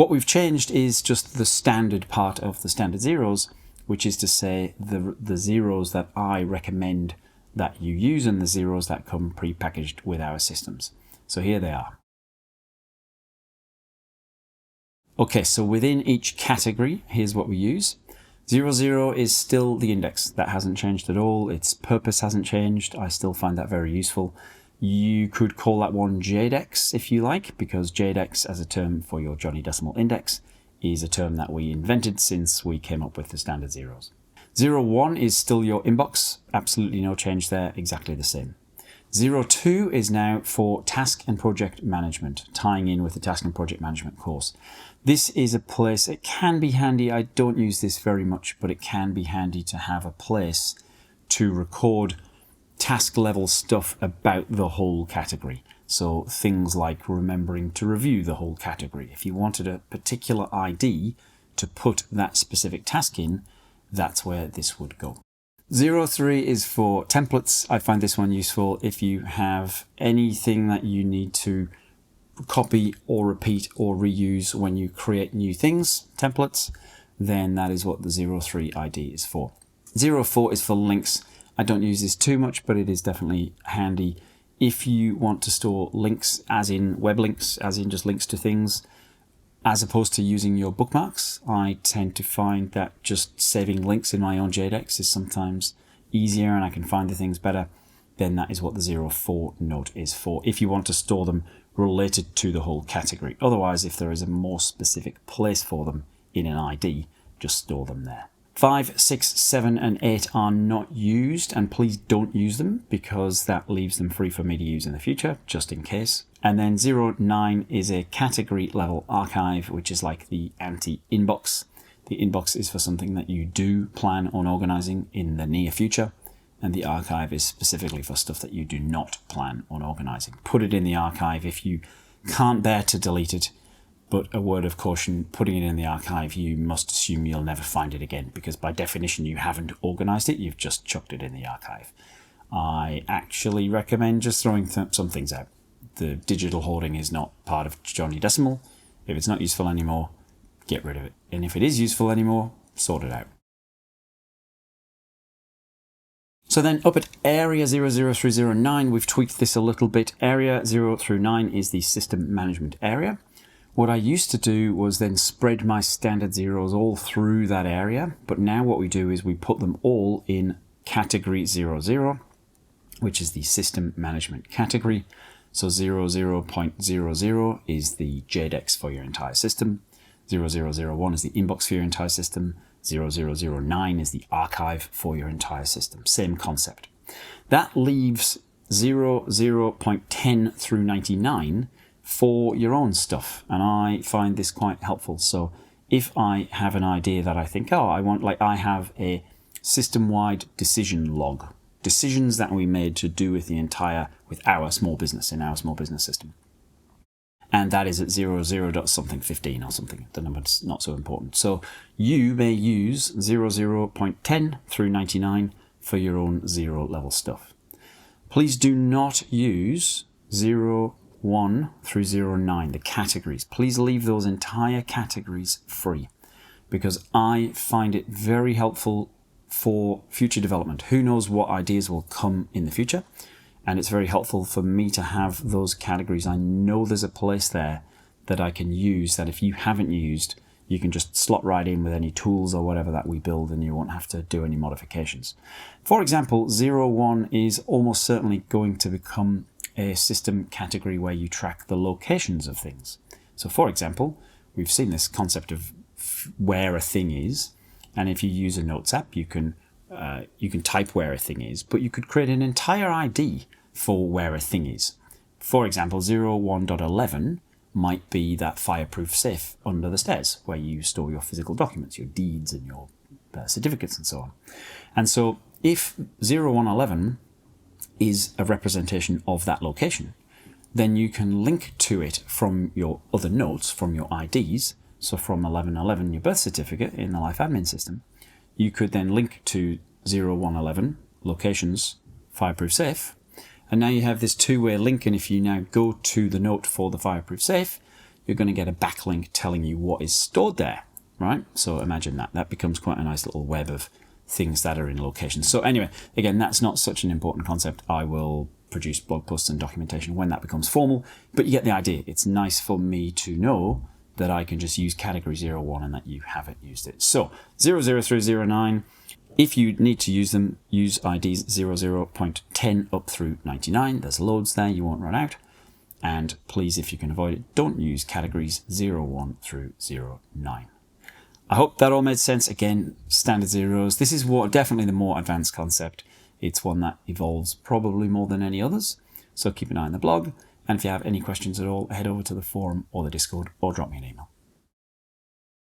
What we've changed is just the standard part of the standard zeros, which is to say the zeros that I recommend that you use and the zeros that come pre-packaged with our systems. So here they are. Okay, so within each category, here's what we use. 00 is still the index. That hasn't changed at all. Its purpose hasn't changed. I still find that very useful. You could call that one JDEX if you like, because JDEX as a term for your Johnny.Decimal index is a term that we invented since we came up with the standard zeros. 01 is still your inbox. Absolutely no change there, exactly the same. 02 is now for task and project management, tying in with the task and project management course. This is a place, it can be handy, I don't use this very much, but it can be handy to have a place to record task level stuff about the whole category. So things like remembering to review the whole category. If you wanted a particular ID to put that specific task in, that's where this would go. 03 is for templates. I find this one useful if you have anything that you need to copy or repeat or reuse when you create new things, templates, then that is what the 03 ID is for. 04 is for links. I don't use this too much, but it is definitely handy if you want to store links, as in web links, as in just links to things, as opposed to using your bookmarks. I tend to find that just saving links in my own JDEX is sometimes easier and I can find the things better. Then that is what the 04 note is for, if you want to store them related to the whole category. Otherwise, if there is a more specific place for them in an ID, just store them there. 5, 6, 7, and 8 are not used, and please don't use them because that leaves them free for me to use in the future, just in case. And then 09 is a category level archive, which is like the anti-inbox. The inbox is for something that you do plan on organizing in the near future, and the archive is specifically for stuff that you do not plan on organizing. Put it in the archive if you can't bear to delete it. But a word of caution, putting it in the archive, you must assume you'll never find it again, because by definition you haven't organized it, you've just chucked it in the archive. I actually recommend just throwing some things out. The digital hoarding is not part of Johnny.Decimal. If it's not useful anymore, get rid of it. And if it is useful anymore, sort it out. So then up at area 00309, we've tweaked this a little bit. Area 0 through 9 is the system management area. What I used to do was then spread my standard zeros all through that area, but now what we do is we put them all in category 00, which is the system management category. So 00.00 is the JDEX for your entire system, 0001 is the inbox for your entire system, 0009 is the archive for your entire system. Same concept. That leaves 00.10 through 99 for your own stuff, and I find this quite helpful. So if I have an idea that I think, I have a system-wide decision log, decisions that we made to do with our small business in our small business system, and that is at 00.something15 or something. The number's not so important. So you may use 00.10 through 99 for your own zero level stuff. Please do not use 01 through 09, the categories. Please leave those entire categories free, because I find it very helpful for future development. Who knows what ideas will come in the future? And it's very helpful for me to have those categories. I know there's a place there that I can use that if you haven't used, you can just slot right in with any tools or whatever that we build, and you won't have to do any modifications. For example, 01 is almost certainly going to become a system category where you track the locations of things. So for example, we've seen this concept of where a thing is, and if you use a notes app, you can type where a thing is, but you could create an entire ID for where a thing is. For example, 01.11 might be that fireproof safe under the stairs where you store your physical documents, your deeds and your certificates and so on. And so if 0111 is a representation of that location, then you can link to it from your other notes, from your IDs. So from 1111, your birth certificate in the Life Admin system, you could then link to 0111 locations, fireproof safe. And now you have this two-way link, and if you now go to the note for the fireproof safe, you're going to get a backlink telling you what is stored there, right? So imagine that. That becomes quite a nice little web of things that are in locations. So anyway, again, that's not such an important concept. I will produce blog posts and documentation when that becomes formal, but you get the idea. It's nice for me to know that I can just use category 01 and that you haven't used it. So 00 through 09, if you need to use them, use IDs 00.10 up through 99. There's loads there, you won't run out. And please, if you can avoid it, don't use categories 01 through 09. I hope that all made sense. Again, standard zeros. This is definitely the more advanced concept. It's one that evolves probably more than any others. So keep an eye on the blog. And if you have any questions at all, head over to the forum or the Discord or drop me an email.